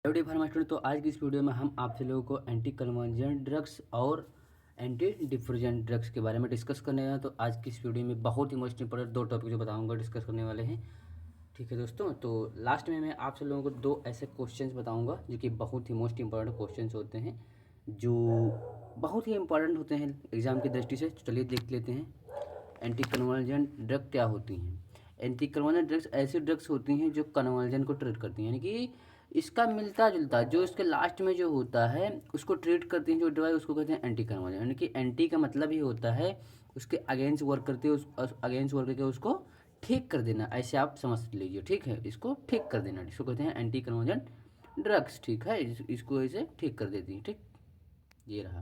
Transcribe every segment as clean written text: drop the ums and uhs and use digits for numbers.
Hello pharma student. तो आज की इस वीडियो में हम आपसे लोगों को एंटी कन्वर्जेंट ड्रग्स और एंटी डिफ्यूजेंट ड्रग्स के बारे में डिस्कस करने हैं। तो आज की इस वीडियो में बहुत ही मोस्ट इंपॉर्टेंट दो टॉपिक जो बताऊंगा डिस्कस करने वाले हैं। ठीक है दोस्तों, तो लास्ट में मैं आपसे लोगों को दो ऐसे क्वेश्चंस बताऊंगा जो कि बहुत ही मोस्ट इंपॉर्टेंट क्वेश्चंस होते हैं, जो बहुत ही इंपॉर्टेंट होते हैं एग्जाम की दृष्टि से। चलिए देख लेते हैं एंटी कन्वर्जेंट ड्रग क्या होती हैं। एंटी कन्वर्जेंट ड्रग्स ऐसी ड्रग्स होती हैं जो कन्वर्जन को ट्रीट करती हैं, यानी कि इसका मिलता जुलता जो इसके लास्ट में जो होता है उसको ट्रीट करती हैं जो दवाई, उसको कहते हैं एंटी कन्वर्जन। यानी कि एंटी का मतलब ही होता है उसके अगेंस्ट वर्क करते उस अगेंस्ट वर्क करके उसको ठीक कर देना, ऐसे आप समझ लीजिए। ठीक है, इसको ठीक कर देना, इसको कहते हैं एंटी कन्वर्जन ड्रग्स। ठीक है, इसको ऐसे ठीक कर देती हैं। ठीक, ये रहा,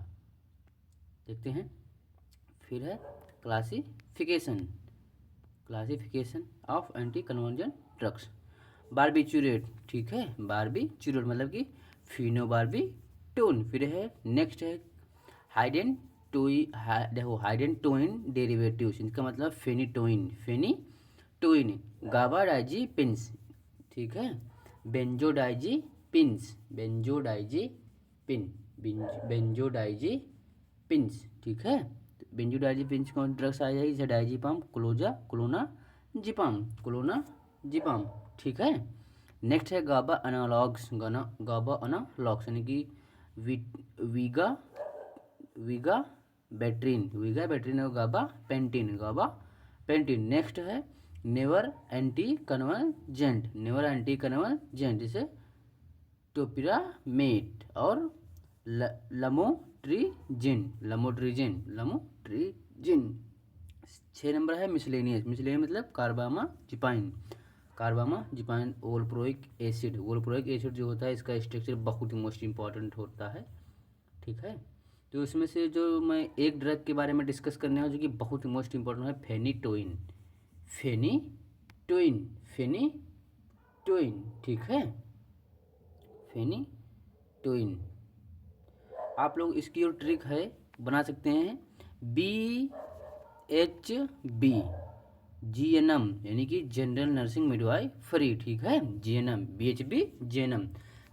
देखते हैं। फिर है classification, classification of anti conversion drugs. Barbiturate, ठीक है, बारबीचूरेट मतलब कि फिनोबार्बिटोन। फिर है नेक्स्ट है देखो हाइडेंटोइन डेरिवेटिव्स, इनका मतलब फेनिटोइन, गाबाडाइजिपिन्स, ठीक है, बेंजोडाइजिपिन्स, बेंजोडाइजिपिन्स, ठीक है। बेंजोडाइजिपिन्स कौन ड्रग्स आ जाएगी, जैसे डाइजिपाम, क्लोनाजिपाम, ठीक है। नेक्स्ट है गाबा एनालॉग्स, गाबा एनालॉग्स यानी कि वीगा वीगा बैट्रीन और गाबा पेंटिन। नेक्स्ट है नेवर एंटी कन्वर्जेंट जैसे टोपिरामेट और लमोट्रिजिन। 6 नंबर है मिसलेनियस मतलब कार्बामाजिपाइन वोल्प्रोइक एसिड। जो होता है इसका स्ट्रक्चर बहुत ही मोस्ट इंपॉर्टेंट होता है। ठीक है, तो इसमें से जो मैं एक ड्रग के बारे में डिस्कस करने वाला जो कि बहुत ही मोस्ट इंपॉर्टेंट है, फेनिटोइन, ठीक है, फेनिटोइन। आप लोग इसकी जो ट्रिक है बना सकते हैं, BHB, GNM यानी कि जनरल नर्सिंग मिडवाइफरी, ठीक है, GNM, BHB GNM।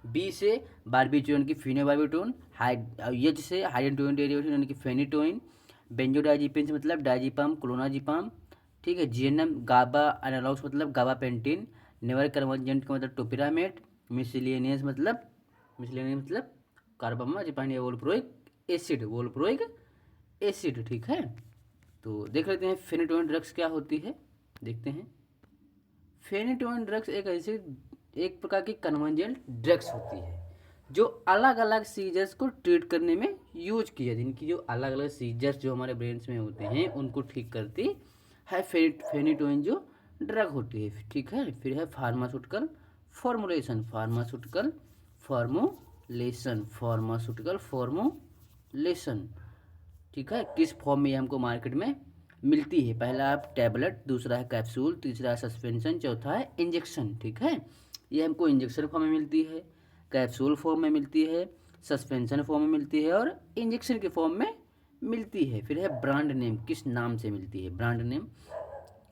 बी से बारबीटोन की फिनोबार्बिटोन, एच से हाइडेंटोइन डेरिवेटिव यानी कि फेनिटोइन, बेंजोडाइजिपिन मतलब डाइजिपाम, क्लोनाजिपाम, ठीक है, GNM गाबा एनालॉग्स मतलब गाबापेंटिन, नेवर कन्वर्जेंट का मतलब टोपिरामेट, मिसलेनियस मतलब कार्बामाजिपाइन या वोल्प्रोइक एसिड, ठीक है। तो देख लेते हैं फेनिटोइन ड्रग्स क्या होती है, देखते हैं। फेनिटोइन ड्रग्स एक प्रकार की कन्वर्जेंट ड्रग्स होती है जो अलग अलग सीजर्स को ट्रीट करने में यूज की जाती है। इनकी जो अलग अलग सीजर्स जो हमारे ब्रेन्स में होते हैं उनको ठीक करती है फेनिटोइन जो ड्रग होती है, ठीक है। फिर है फार्मास्यूटिकल फॉर्मुलेशन, ठीक है। किस फॉर्म में ये हमको मार्केट में मिलती है, पहला है टैबलेट, दूसरा है कैप्सूल, तीसरा है सस्पेंशन, चौथा है इंजेक्शन, ठीक है। ये हमको इंजेक्शन फॉर्म में मिलती है, कैप्सूल फॉर्म में मिलती है, सस्पेंशन फॉर्म में मिलती है और इंजेक्शन के फॉर्म में मिलती है। फिर है ब्रांड नेम, किस नाम से मिलती है, ब्रांड नेम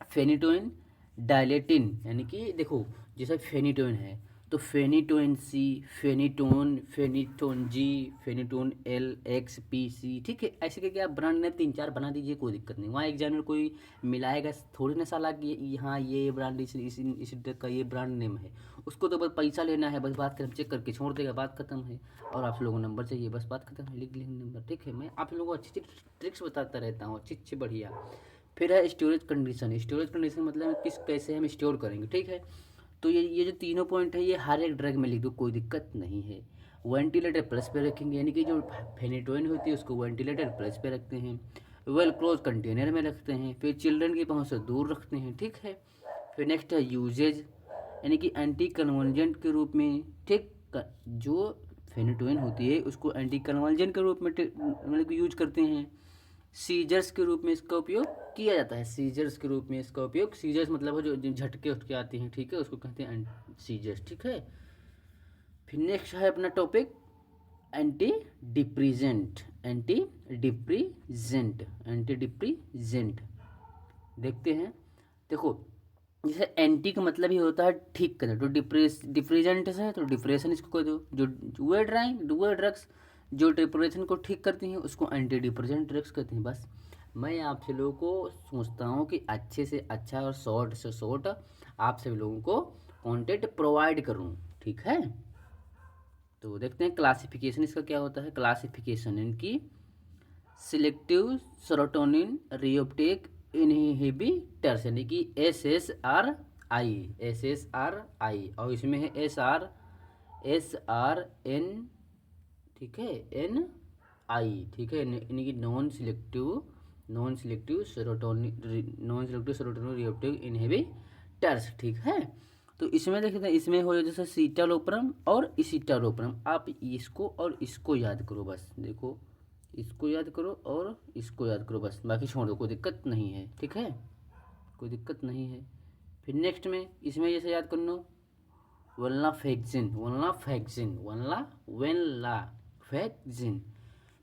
फेनिटोइन डायलेटिन, यानी कि देखो जैसे फेनिटोइन है तो फेनिटोइन सी, फेनिटोन जी, फेनिटोन एल, एक्स, पी, सी, ठीक है। ऐसे करके आप ब्रांड नेम 3-4 बना दीजिए, कोई दिक्कत नहीं। वहाँ एग्जाम में कोई मिलाएगा थोड़ी ना साला कि हाँ ये ब्रांड इस ड्रग का ये ब्रांड नेम है। उसको तो बस पैसा लेना है, बस बात कर चेक करके छोड़ देगा, बात खत्म है। और आप लोगों को नंबर चाहिए, बस बात खत्म है, लिख लेंगे नंबर, ठीक है। मैं आप लोगों को अच्छी अच्छी ट्रिक्स बताता रहता हूँ, अच्छी बढ़िया। फिर है स्टोरेज कंडीशन मतलब किस कैसे हम स्टोर करेंगे, ठीक है। तो ये जो तीनों पॉइंट है ये हर एक ड्रग में लिख दो, कोई दिक्कत नहीं है। वेंटिलेटर प्लस पे रखेंगे, यानी कि जो फेनिटोइन होती है उसको वेंटिलेटर प्लस पे रखते हैं, वेल क्लोज कंटेनर में रखते हैं, फिर चिल्ड्रन की पहुंच से दूर रखते हैं, ठीक है। फिर नेक्स्ट है यूजेज, यानी कि एंटी कन्वर्जेंट के रूप में, ठीक। जो फेनिटोइन होती है उसको एंटी कन्वर्जेंट के रूप में मतलब यूज करते हैं। सीजर्स के रूप में इसका उपयोग किया जाता है, सीजर्स मतलब है जो झटके उठके आती हैं, ठीक है, उसको कहते हैं सीजर्स, ठीक है। फिर नेक्स्ट है अपना टॉपिक एंटी डिप्रीजेंट, देखते हैं। देखो जैसे एंटी का मतलब ही होता है ठीक करना, तो डिप्रेजेंट है तो डिप्रेशन इसको कह दो। जो डुअल ड्रग्स जो डिप्रेशन को ठीक करती हैं उसको एंटी डिप्रेजेंट ड्रग्स कहते हैं। बस मैं आप सभी लोगों को सोचता हूँ कि अच्छे से अच्छा और शॉर्ट से शॉर्ट आप सभी लोगों को कंटेंट प्रोवाइड करूँ, ठीक है। तो देखते हैं क्लासिफिकेशन इसका क्या होता है। क्लासिफिकेशन इनकी सिलेक्टिव सेरोटोनिन रीअपटेक इनहिबिटर्स यानी कि एस एस आर आई और इसमें है एस आर एन, ठीक है, एन आई, ठीक है, यानी कि non selective serotonin reuptake inhibitors, ठीक है। तो इसमें देखते हैं, इसमें हो जैसे सीटालोपरम और इसिटालोपरम। आप इसको और इसको याद करो, बस देखो इसको याद करो और इसको याद करो, बस बाकी छोड़ दो, कोई दिक्कत नहीं है, ठीक है, कोई दिक्कत नहीं है। फिर नेक्स्ट में इसमें जैसे याद कर लो वेनलाफैक्जिन।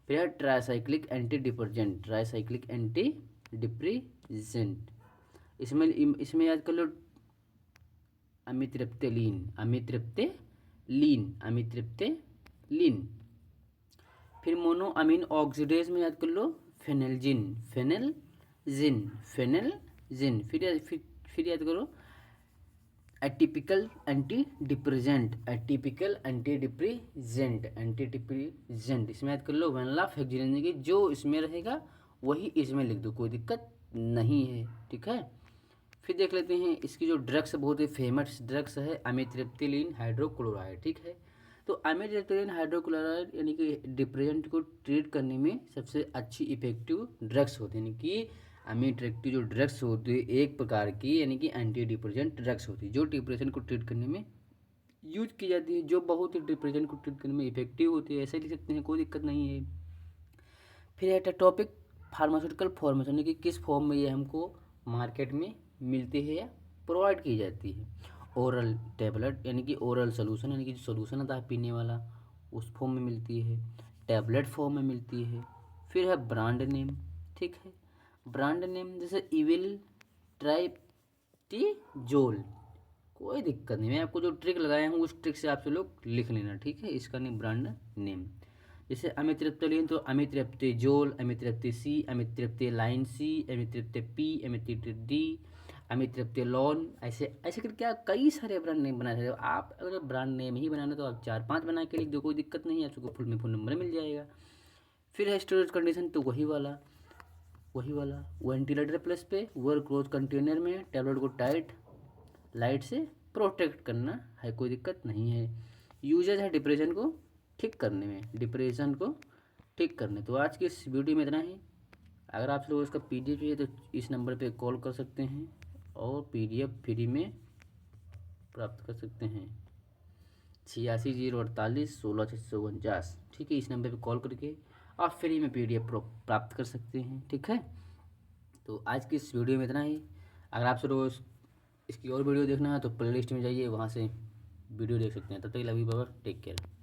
फिर है ट्राईसाइक्लिक एंटी डिप्रेजेंट। इसमें याद कर लो अमित्रिप्तेलीन। फिर मोनो अमीन ऑक्सीडेज में याद कर लो फेनेलजिन। फिर याद करो एटिपिकल एंटी डिप्रेजेंट। इसमें याद कर लो वेनलाफैक्जिन की जो इसमें रहेगा वही इसमें लिख दो, कोई दिक्कत नहीं है, ठीक है। फिर देख लेते हैं इसकी जो ड्रग्स बहुत ही फेमस ड्रग्स है अमित्रिप्तिलीन हाइड्रोक्लोराइड, ठीक है। तो अमित्रिप्तिलीन हाइड्रोक्लोराइड यानी कि डिप्रेजेंट को ट्रीट करने में सबसे अच्छी इफेक्टिव ड्रग्स होती है, यानी कि अमिट्रेक्टिव जो ड्रग्स होती है एक प्रकार की, यानी कि एंटी डिप्रेजेंट ड्रग्स होती है जो डिप्रेशन को ट्रीट करने में यूज की जाती है, जो बहुत ही डिप्रेशन को ट्रीट करने में इफेक्टिव होती है, ऐसे लिख सकते हैं, कोई दिक्कत नहीं है। फिर है टॉपिक फार्मास्यूटिकल फॉर्मेशन, यानी कि किस फॉर्म में ये हमको मार्केट में मिलती है या प्रोवाइड की जाती है। ओरल टेबलेट यानी कि ओरल सोल्यूशन, यानी कि जो सोल्यूशन आता है पीने वाला उस फॉर्म में मिलती है, टैबलेट फॉर्म में मिलती है। फिर है ब्रांड नेम, ठीक है, ब्रांड नेम जैसे इविल ट्राइप्टिजोल, कोई दिक्कत नहीं, मैं आपको जो ट्रिक लगाया हूँ उस ट्रिक से आप लोग लिख लेना, ठीक है। इसका नेम ब्रांड नेम जैसे अमित्रिप्टोलिन तो अमित्रिप्टिजोल, अमित्रिप्टिसी, अमित्रिप्टिलाइन सी, अमित्रिप्टिपी, अमित्रिप्टिडी, अमित्रिप्टिलोन, ऐसे ऐसे करके आप कई सारे ब्रांड नेम बना सकते हो। आप अगर ब्रांड नेम ही बनाना तो आप 4-5 बना के लिख दो, कोई दिक्कत नहीं है, आपको फुल में फुल नंबर मिल जाएगा। फिर है स्टोरेज कंडीशन तो वही वाला वेंटिलेटर प्लस पे वर्क क्लोज कंटेनर में टैबलेट को टाइट लाइट से प्रोटेक्ट करना है, कोई दिक्कत नहीं है। यूजेज है डिप्रेशन को ठीक करने। तो आज की इस वीडियो में इतना ही। अगर आप लोग इसका पीडीएफ चाहिए तो इस नंबर पे कॉल कर सकते हैं और पीडीएफ फ्री में प्राप्त कर सकते हैं 86 048 16 649, ठीक है। इस नंबर पे कॉल करके आप फ्री में पीडीएफ प्राप्त कर सकते हैं, ठीक है। तो आज की इस वीडियो में इतना ही। अगर आप रोज़ इसकी और वीडियो देखना है तो प्ले लिस्ट में जाइए, वहाँ से वीडियो देख सकते हैं। तब तक love you, bye, take care.